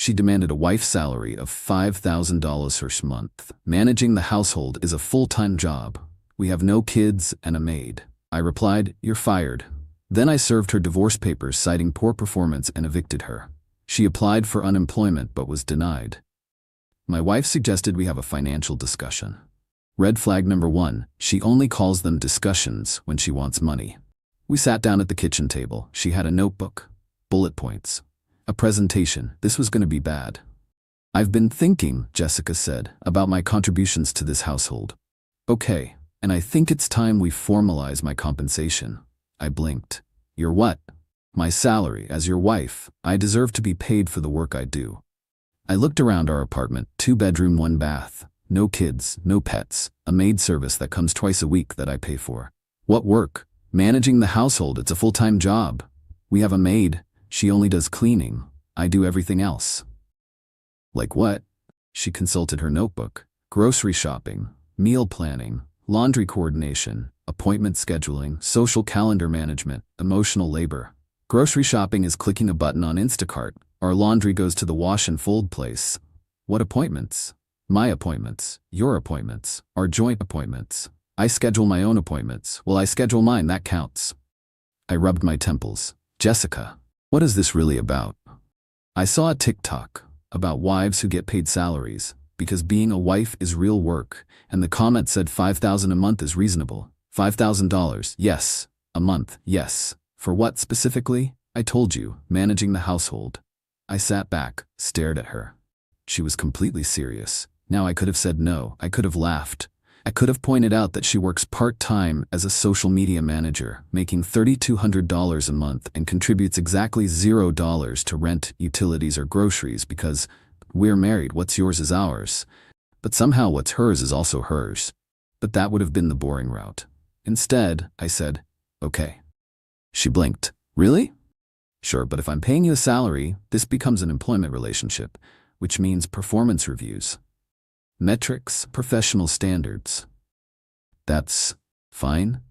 She demanded a wife's salary of $5,000 per month. Managing the household is a full-time job. We have no kids and a maid. I replied, "You're fired." Then I served her divorce papers citing poor performance and evicted her. She applied for unemployment but was denied. My wife suggested we have a financial discussion. Red flag number 1, she only calls them discussions when she wants money. We sat down at the kitchen table. She had a notebook, bullet points, a presentation. This was going to be bad. "I've been thinking," Jessica said, "about my contributions to this household." "Okay, and I think it's time we formalize my compensation." I blinked. "Your what?" "My salary. As your wife, I deserve to be paid for the work I do." I looked around our apartment, 2-bedroom, 1 bath, no kids, no pets, a maid service that comes twice a week that I pay for. "What work?" "Managing the household. It's a full-time job. We have a maid. She only does cleaning. I do everything else." "Like what?" She consulted her notebook. "Grocery shopping, meal planning, laundry coordination, appointment scheduling, social calendar management, emotional labor. Grocery shopping is clicking a button on Instacart. Our laundry goes to the wash and fold place." "What appointments?" "My appointments, your appointments, our joint appointments. I schedule my own appointments. Well, I schedule mine, that counts." I rubbed my temples. "Jessica, what is this really about?" "I saw a TikTok about wives who get paid salaries because being a wife is real work, and the comment said $5,000 a month is reasonable." $5,000, yes. A month, yes. For what specifically? I told you, managing the household. I sat back, stared at her. She was completely serious. Now I could have said no. I could have laughed. I could have pointed out that she works part-time as a social media manager, making $3,200 a month and contributes exactly $0 to rent, utilities, or groceries because we're married. What's yours is ours. But somehow what's hers is also hers. But that would have been the boring route. Instead, I said, "Okay." She blinked. "Really?" "Sure, but if I'm paying you a salary, this becomes an employment relationship, which means performance reviews. Metrics, professional standards." "That's fine."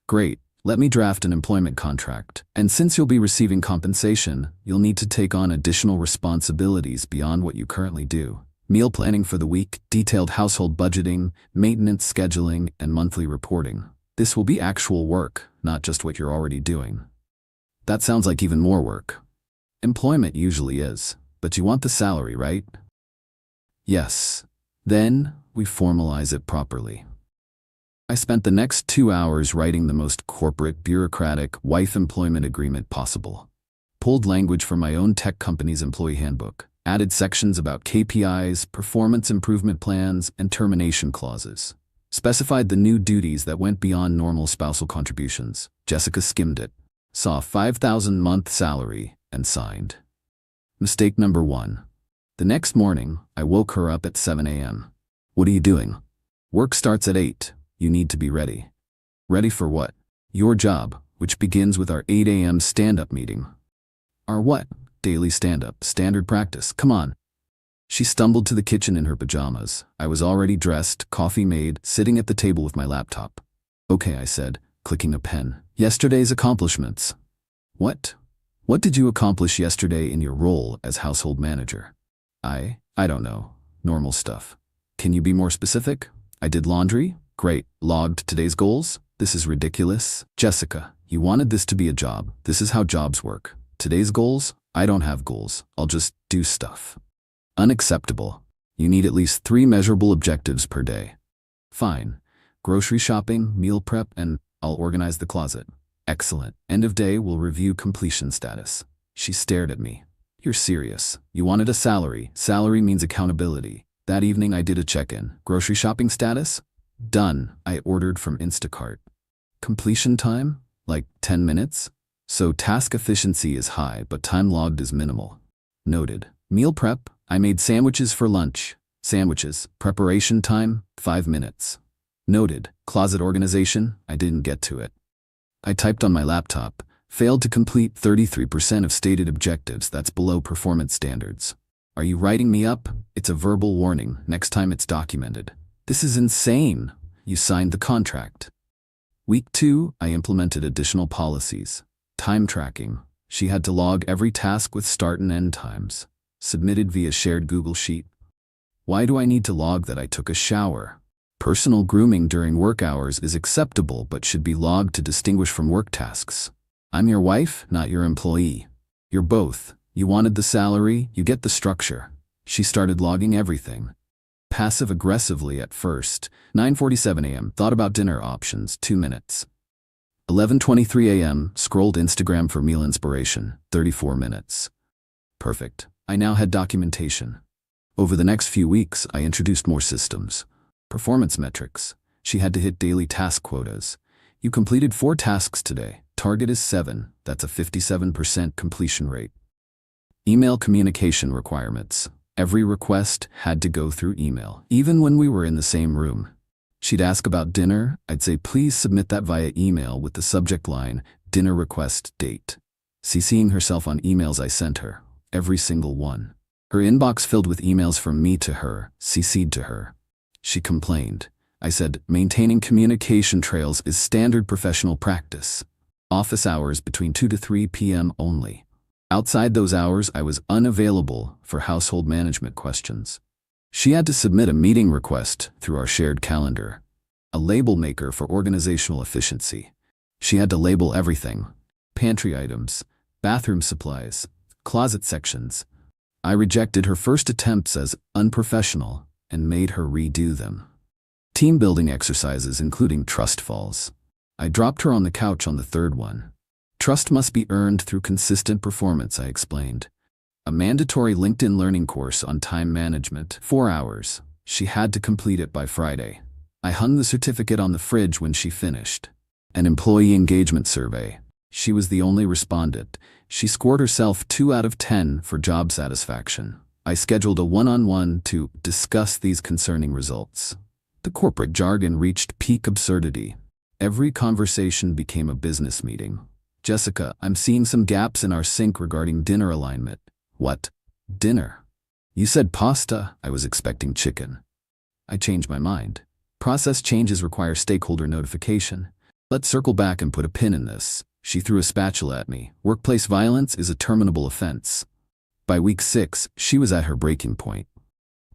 "Great. Let me draft an employment contract. And since you'll be receiving compensation, you'll need to take on additional responsibilities beyond what you currently do. Meal planning for the week, detailed household budgeting, maintenance scheduling, and monthly reporting. This will be actual work, not just what you're already doing." "That sounds like even more work." "Employment usually is, but you want the salary, right?" "Yes." "Then we formalize it properly." I spent the next 2 hours writing the most corporate, bureaucratic wife employment agreement possible. Pulled language from my own tech company's employee handbook, added sections about KPIs, performance improvement plans, and termination clauses. Specified the new duties that went beyond normal spousal contributions. Jessica skimmed it, saw $5,000 month salary, and signed. Mistake number 1. The next morning, I woke her up at 7 a.m. "What are you doing?" "Work starts at 8. You need to be ready." "Ready for what?" "Your job, which begins with our 8 a.m. stand-up meeting." "Our what?" "Daily stand-up, standard practice. Come on." She stumbled to the kitchen in her pajamas. I was already dressed, coffee made, sitting at the table with my laptop. "Okay," I said, clicking a pen. "Yesterday's accomplishments." "What? What did you accomplish yesterday in your role as household manager?" I don't know. Normal stuff." "Can you be more specific?" "I did laundry." "Great. Logged today's goals." "This is ridiculous." "Jessica, you wanted this to be a job. This is how jobs work." "Today's goals?" "I don't have goals. I'll just do stuff." "Unacceptable. You need at least 3 measurable objectives per day." "Fine. Grocery shopping, meal prep, and I'll organize the closet." "Excellent. End of day, we'll review completion status." She stared at me. "You're serious. You wanted a salary. Salary means accountability." That evening I did a check-in. "Grocery shopping status?" "Done." I ordered from Instacart. "Completion time?" "Like 10 minutes." "So task efficiency is high, but time logged is minimal." "Noted." "Meal prep?" "I made sandwiches for lunch." "Sandwiches. Preparation time? 5 minutes." "Noted." "Closet organization?" I didn't get to it. I typed on my laptop. "Failed to complete 33% of stated objectives. That's below performance standards." "Are you writing me up?" "It's a verbal warning. Next time it's documented." "This is insane." "You signed the contract." Week 2, I implemented additional policies. Time tracking. She had to log every task with start and end times. Submitted via shared Google Sheet. Why do I need to log that I took a shower? Personal grooming during work hours is acceptable but should be logged to distinguish from work tasks. I'm your wife, not your employee. You're both. You wanted the salary, you get the structure. She started logging everything. Passive-aggressively at first. 9:47 a.m. Thought about dinner options, 2 minutes. 11:23 a.m. Scrolled Instagram for meal inspiration, 34 minutes. Perfect. I now had documentation. Over the next few weeks, I introduced more systems. Performance metrics. She had to hit daily task quotas. You completed 4 tasks today. Target is 7. That's a 57% completion rate. Email communication requirements. Every request had to go through email, even when we were in the same room. She'd ask about dinner. I'd say, please submit that via email with the subject line, dinner request date. CCing herself on emails I sent her. Every single one. Her inbox filled with emails from me to her, CC'd to her. She complained. I said, maintaining communication trails is standard professional practice. Office hours between 2 to 3 p.m. only. Outside those hours, I was unavailable for household management questions. She had to submit a meeting request through our shared calendar. A label maker for organizational efficiency. She had to label everything. Pantry items, bathroom supplies, closet sections. I rejected her first attempts as unprofessional and made her redo them. Team building exercises including trust falls. I dropped her on the couch on the third one. Trust must be earned through consistent performance, I explained. A mandatory LinkedIn learning course on time management, 4 hours. She had to complete it by Friday. I hung the certificate on the fridge when she finished. An employee engagement survey. She was the only respondent. She scored herself 2 out of 10 for job satisfaction. I scheduled a one-on-one to discuss these concerning results. The corporate jargon reached peak absurdity. Every conversation became a business meeting. Jessica, I'm seeing some gaps in our sync regarding dinner alignment. What? Dinner? You said pasta. I was expecting chicken. I changed my mind. Process changes require stakeholder notification. Let's circle back and put a pin in this. She threw a spatula at me. Workplace violence is a terminable offense. By week 6, she was at her breaking point.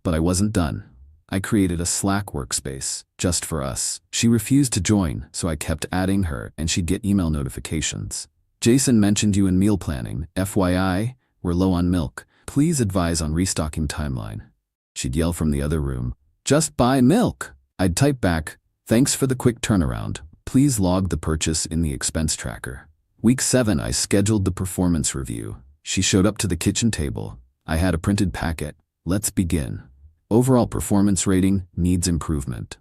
But I wasn't done. I created a Slack workspace, just for us. She refused to join, so I kept adding her and she'd get email notifications. Jason mentioned you in meal planning. FYI, we're low on milk. Please advise on restocking timeline. She'd yell from the other room, just buy milk. I'd type back, thanks for the quick turnaround. Please log the purchase in the expense tracker. Week 7, I scheduled the performance review. She showed up to the kitchen table. I had a printed packet. Let's begin. Overall performance rating needs improvement.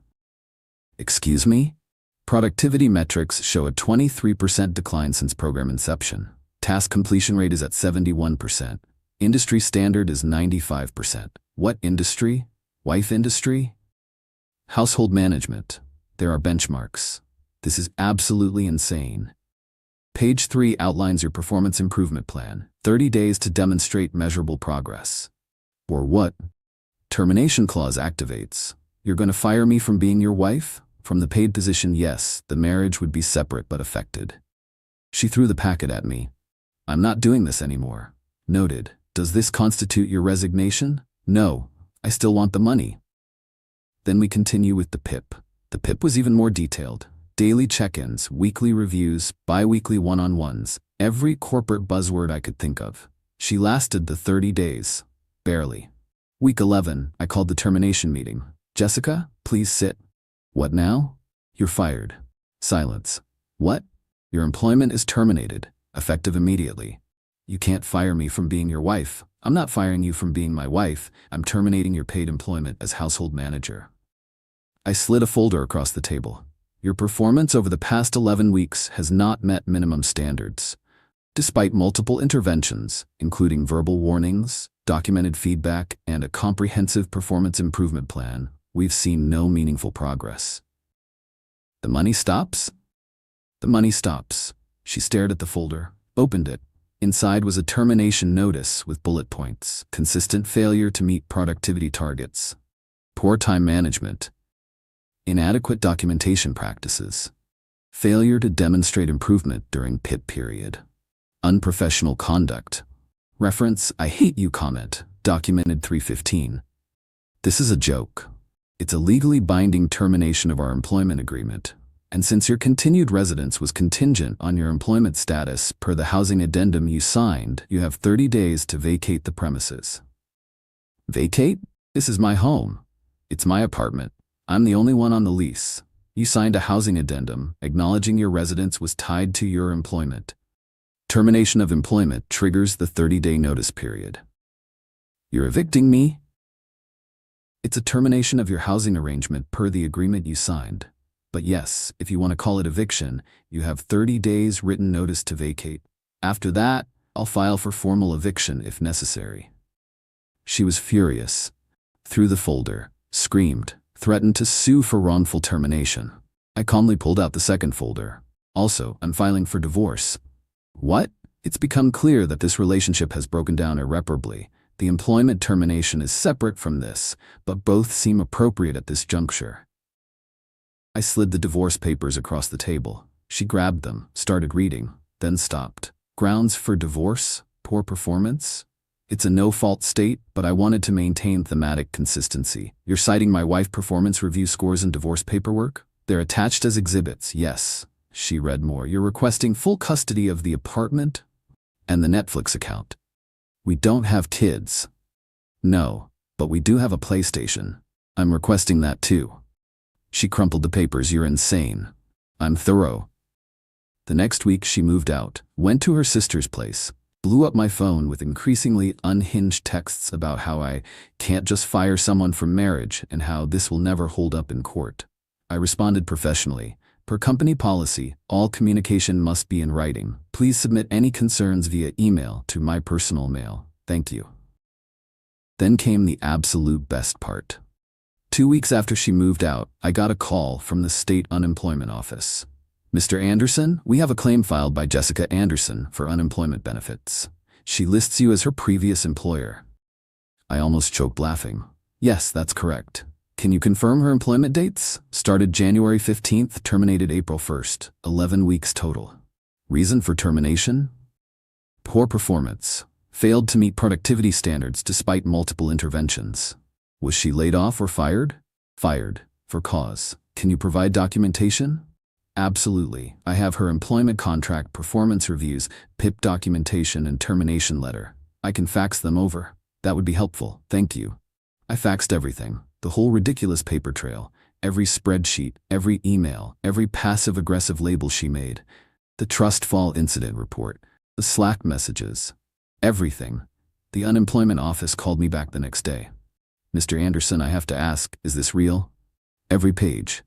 Excuse me? Productivity metrics show a 23% decline since program inception. Task completion rate is at 71%. Industry standard is 95%. What industry? Wife industry? Household management. There are benchmarks. This is absolutely insane. Page 3 outlines your performance improvement plan. 30 days to demonstrate measurable progress. Or what? Termination clause activates. You're going to fire me from being your wife? From the paid position, yes, the marriage would be separate but affected. She threw the packet at me. I'm not doing this anymore. Noted. Does this constitute your resignation? No. I still want the money. Then we continue with the PIP. The PIP was even more detailed. Daily check-ins, weekly reviews, bi-weekly one-on-ones, every corporate buzzword I could think of. She lasted the 30 days. Barely. Week 11, I called the termination meeting. Jessica, please sit. What now? You're fired. Silence. What? Your employment is terminated, effective immediately. You can't fire me from being your wife. I'm not firing you from being my wife. I'm terminating your paid employment as household manager. I slid a folder across the table. Your performance over the past 11 weeks has not met minimum standards. Despite multiple interventions, including verbal warnings, documented feedback, and a comprehensive performance improvement plan, we've seen no meaningful progress. The money stops? The money stops. She stared at the folder, opened it. Inside was a termination notice with bullet points. Consistent failure to meet productivity targets. Poor time management. Inadequate documentation practices. Failure to demonstrate improvement during PIP period. Unprofessional conduct. Reference, I hate you comment. Documented 315. This is a joke. It's a legally binding termination of our employment agreement. And since your continued residence was contingent on your employment status per the housing addendum you signed, you have 30 days to vacate the premises. Vacate? This is my home. It's my apartment. I'm the only one on the lease. You signed a housing addendum acknowledging your residence was tied to your employment. Termination of employment triggers the 30-day notice period. You're evicting me? It's a termination of your housing arrangement per the agreement you signed. But yes, if you want to call it eviction, you have 30 days written notice to vacate. After that, I'll file for formal eviction if necessary. She was furious. Threw the folder, screamed, threatened to sue for wrongful termination. I calmly pulled out the second folder. Also, I'm filing for divorce. What? It's become clear that this relationship has broken down irreparably. The employment termination is separate from this, but both seem appropriate at this juncture. I slid the divorce papers across the table. She grabbed them, started reading, then stopped. Grounds for divorce? Poor performance? It's a no-fault state, but I wanted to maintain thematic consistency. You're citing my wife performance review scores and divorce paperwork? They're attached as exhibits, yes. She read more. You're requesting full custody of the apartment and the Netflix account. We don't have kids. No, but we do have a PlayStation. I'm requesting that too. She crumpled the papers. You're insane. I'm thorough. The next week she moved out, went to her sister's place, blew up my phone with increasingly unhinged texts about how I can't just fire someone from marriage and how this will never hold up in court. I responded professionally. Per company policy, all communication must be in writing. Please submit any concerns via email to my personal mail. Thank you. Then came the absolute best part. 2 weeks after she moved out, I got a call from the state unemployment office. Mr. Anderson, we have a claim filed by Jessica Anderson for unemployment benefits. She lists you as her previous employer. I almost choked laughing. Yes, that's correct. Can you confirm her employment dates? Started January 15th, terminated April 1st, 11 weeks total. Reason for termination? Poor performance. Failed to meet productivity standards despite multiple interventions. Was she laid off or fired? Fired. For cause. Can you provide documentation? Absolutely. I have her employment contract, performance reviews, PIP documentation, and termination letter. I can fax them over. That would be helpful. Thank you. I faxed everything. The whole ridiculous paper trail. Every spreadsheet, every email, every passive-aggressive label she made. The trust fall incident report. The Slack messages. Everything. The unemployment office called me back the next day. Mr. Anderson, I have to ask, is this real? Every page.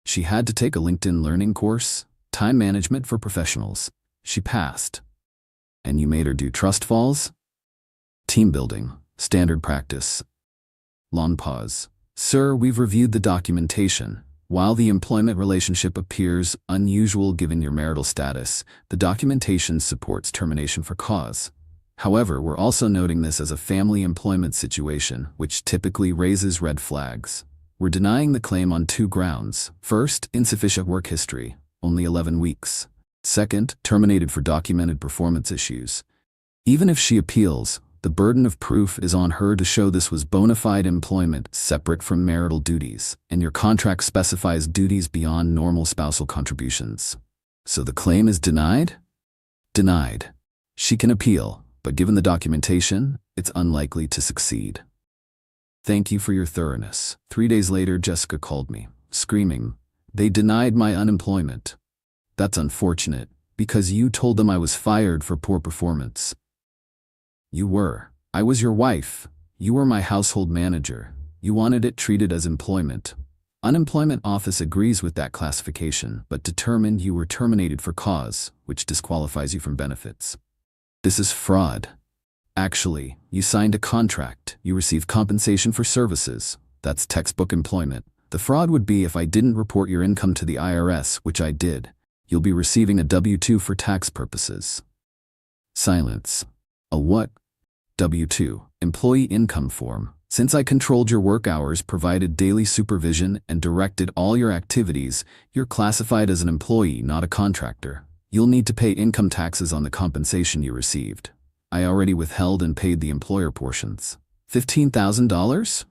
She had to take a LinkedIn learning course, time management for professionals. She passed. And you made her do trust falls? Team building, standard practice. Long pause. Sir, we've reviewed the documentation. While the employment relationship appears unusual given your marital status, the documentation supports termination for cause. However, we're also noting this as a family employment situation, which typically raises red flags. We're denying the claim on 2 grounds. First, insufficient work history, only 11 weeks. Second, terminated for documented performance issues. Even if she appeals, the burden of proof is on her to show this was bona fide employment separate from marital duties, and your contract specifies duties beyond normal spousal contributions. So the claim is denied? Denied. She can appeal, but given the documentation, it's unlikely to succeed. Thank you for your thoroughness. 3 days later, Jessica called me, screaming, "They denied my unemployment." That's unfortunate, because you told them I was fired for poor performance. You were. I was your wife. You were my household manager. You wanted it treated as employment. Unemployment office agrees with that classification, but determined you were terminated for cause, which disqualifies you from benefits. This is fraud. Actually, you signed a contract. You received compensation for services. That's textbook employment. The fraud would be if I didn't report your income to the IRS, which I did. You'll be receiving a W-2 for tax purposes. Silence. A what? W-2, employee income form. Since I controlled your work hours, provided daily supervision, and directed all your activities, you're classified as an employee, not a contractor. You'll need to pay income taxes on the compensation you received. I already withheld and paid the employer portions. $15,000?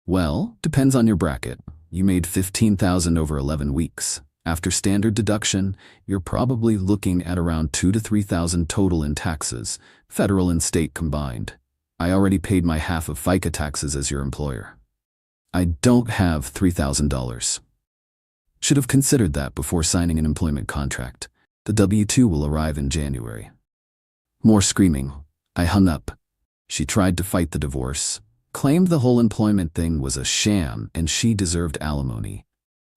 Well, depends on your bracket. You made $15,000 over 11 weeks. After standard deduction, you're probably looking at around $2,000 to $3,000 total in taxes, federal and state combined. I already paid my half of FICA taxes as your employer. I don't have $3,000. Should have considered that before signing an employment contract. The W-2 will arrive in January. More screaming. I hung up. She tried to fight the divorce, claimed the whole employment thing was a sham and she deserved alimony.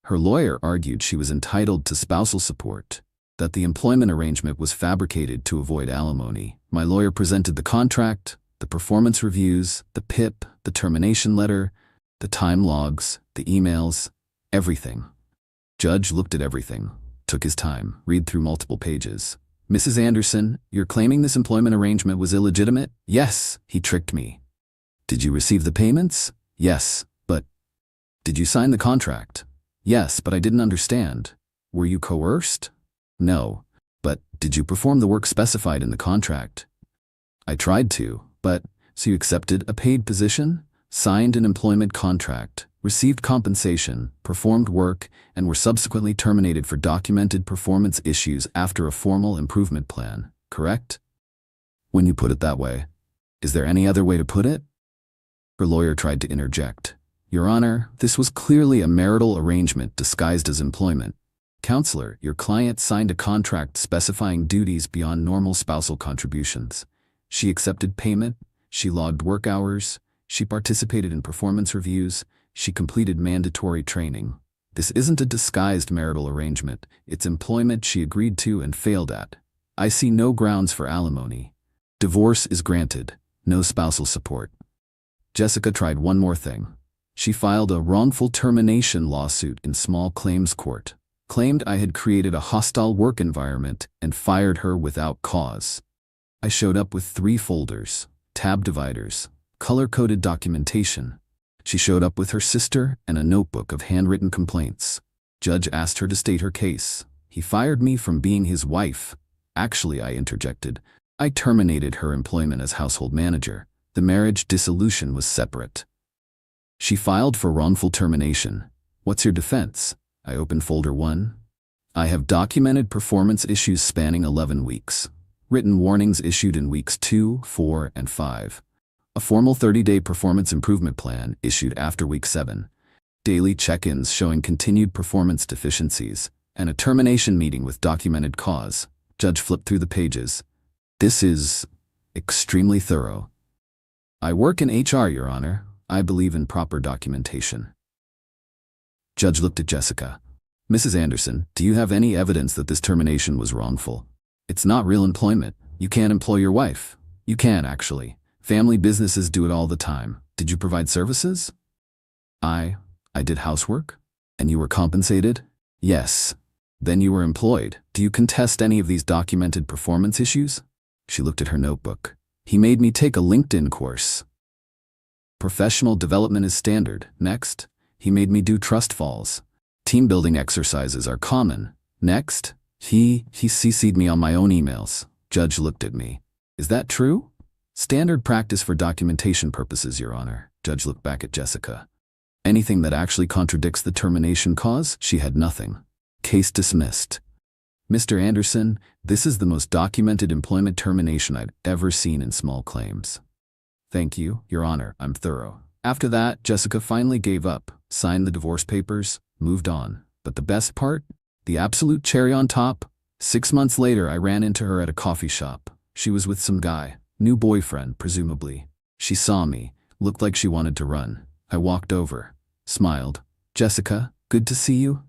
Her lawyer argued she was entitled to spousal support, that the employment arrangement was fabricated to avoid alimony. My lawyer presented the contract, the performance reviews, the PIP, the termination letter, the time logs, the emails, everything. Judge looked at everything, took his time, read through multiple pages. Mrs. Anderson, you're claiming this employment arrangement was illegitimate? Yes, he tricked me. Did you receive the payments? Yes, but did you sign the contract? Yes, but I didn't understand. Were you coerced? No, but did you perform the work specified in the contract? I tried to, but so you accepted a paid position, signed an employment contract, received compensation, performed work, and were subsequently terminated for documented performance issues after a formal improvement plan, correct? When you put it that way, is there any other way to put it? Her lawyer tried to interject. Your Honor, this was clearly a marital arrangement disguised as employment. Counselor, your client signed a contract specifying duties beyond normal spousal contributions. She accepted payment, she logged work hours, she participated in performance reviews, she completed mandatory training. This isn't a disguised marital arrangement, it's employment she agreed to and failed at. I see no grounds for alimony. Divorce is granted, no spousal support. Jessica tried one more thing. She filed a wrongful termination lawsuit in small claims court, claimed I had created a hostile work environment and fired her without cause. I showed up with 3 folders, tab dividers, color-coded documentation. She showed up with her sister and a notebook of handwritten complaints. Judge asked her to state her case. He fired me from being his wife. Actually, I interjected. I terminated her employment as household manager. The marriage dissolution was separate. She filed for wrongful termination. What's your defense? I opened folder 1. I have documented performance issues spanning 11 weeks. Written warnings issued in weeks 2, 4, and 5. A formal 30-day performance improvement plan issued after week 7. Daily check-ins showing continued performance deficiencies, and a termination meeting with documented cause. Judge flipped through the pages. This is extremely thorough. I work in HR, Your Honor. I believe in proper documentation. Judge looked at Jessica. Mrs. Anderson, do you have any evidence that this termination was wrongful? It's not real employment. You can't employ your wife. You can, actually. Family businesses do it all the time. Did you provide services? I did housework. And you were compensated? Yes. Then you were employed. Do you contest any of these documented performance issues? She looked at her notebook. He made me take a LinkedIn course. Professional development is standard. Next. He made me do trust falls. Team building exercises are common. Next. He CC'd me on my own emails. Judge looked at me. Is that true? Standard practice for documentation purposes, Your Honor. Judge looked back at Jessica. Anything that actually contradicts the termination cause? She had nothing. Case dismissed. Mr. Anderson, this is the most documented employment termination I've ever seen in small claims. Thank you, Your Honor, I'm thorough. After that, Jessica finally gave up, signed the divorce papers, moved on. But the best part? The absolute cherry on top? 6 months later, I ran into her at a coffee shop. She was with some guy, new boyfriend, presumably. She saw me, looked like she wanted to run. I walked over, smiled. Jessica, good to see you.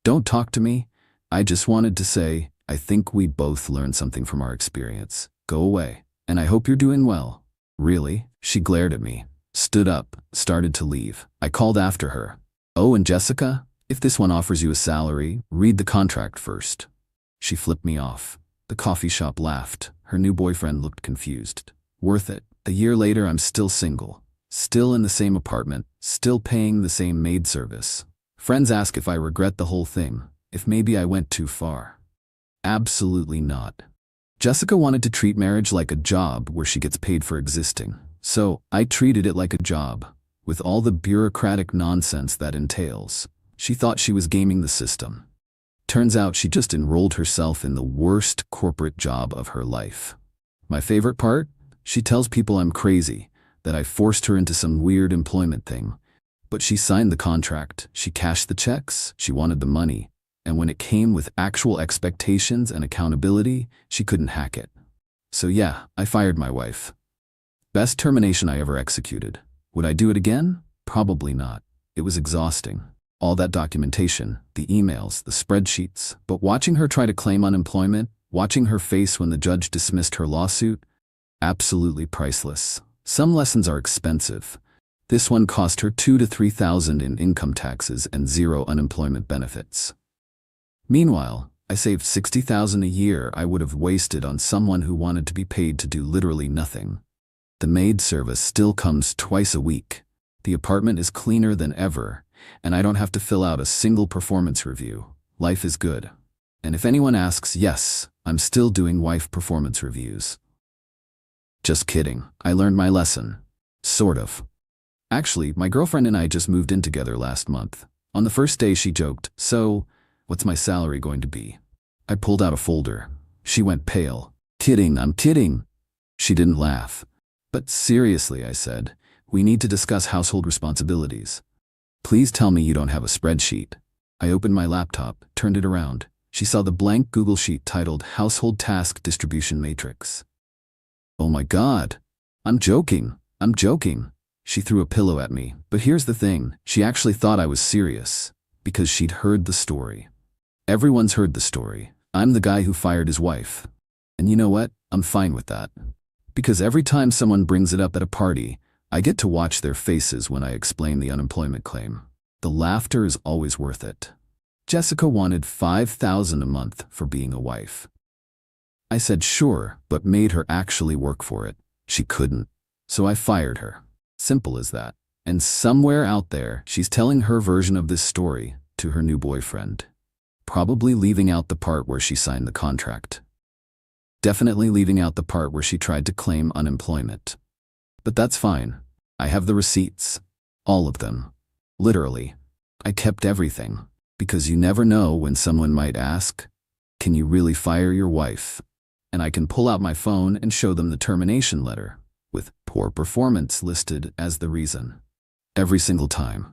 Don't talk to me. I just wanted to say, I think we both learned something from our experience. Go away. And I hope you're doing well. Really? She glared at me, stood up, started to leave. I called after her. Oh, and Jessica, if this one offers you a salary, read the contract first. She flipped me off. The coffee shop laughed. Her new boyfriend looked confused. Worth it. A year later, I'm still single. Still in the same apartment. Still paying the same maid service. Friends ask if I regret the whole thing. If maybe I went too far. Absolutely not. Jessica wanted to treat marriage like a job where she gets paid for existing. So I treated it like a job, with all the bureaucratic nonsense that entails. She thought she was gaming the system. Turns out she just enrolled herself in the worst corporate job of her life. My favorite part? She tells people I'm crazy, that I forced her into some weird employment thing. But she signed the contract, she cashed the checks, she wanted the money, and when it came with actual expectations and accountability, she couldn't hack it. So yeah, I fired my wife. Best termination I ever executed. Would I do it again? Probably not. It was exhausting. All that documentation, the emails, the spreadsheets, but watching her try to claim unemployment, watching her face when the judge dismissed her lawsuit, absolutely priceless. Some lessons are expensive. This one cost her $2,000 to $3,000 in income taxes and 0 unemployment benefits. Meanwhile, I saved $60,000 a year I would have wasted on someone who wanted to be paid to do literally nothing. The maid service still comes twice a week. The apartment is cleaner than ever, and I don't have to fill out a single performance review. Life is good. And if anyone asks, yes, I'm still doing wife performance reviews. Just kidding. I learned my lesson. Sort of. Actually, my girlfriend and I just moved in together last month. On the first day she joked, "So, what's my salary going to be?" I pulled out a folder. She went pale. "Kidding, I'm kidding." She didn't laugh. "But seriously," I said, "we need to discuss household responsibilities. Please tell me you don't have a spreadsheet." I opened my laptop, turned it around. She saw the blank Google sheet titled Household Task Distribution Matrix. "Oh my God. I'm joking. I'm joking." She threw a pillow at me, but here's the thing, she actually thought I was serious, because she'd heard the story. Everyone's heard the story. I'm the guy who fired his wife. And you know what? I'm fine with that. Because every time someone brings it up at a party, I get to watch their faces when I explain the unemployment claim. The laughter is always worth it. Jessica wanted $5,000 a month for being a wife. I said sure, but made her actually work for it. She couldn't. So I fired her. Simple as that. And somewhere out there, she's telling her version of this story to her new boyfriend. Probably leaving out the part where she signed the contract. Definitely leaving out the part where she tried to claim unemployment. But that's fine. I have the receipts. All of them. Literally. I kept everything. Because you never know when someone might ask, "Can you really fire your wife?" And I can pull out my phone and show them the termination letter, with poor performance listed as the reason. Every single time.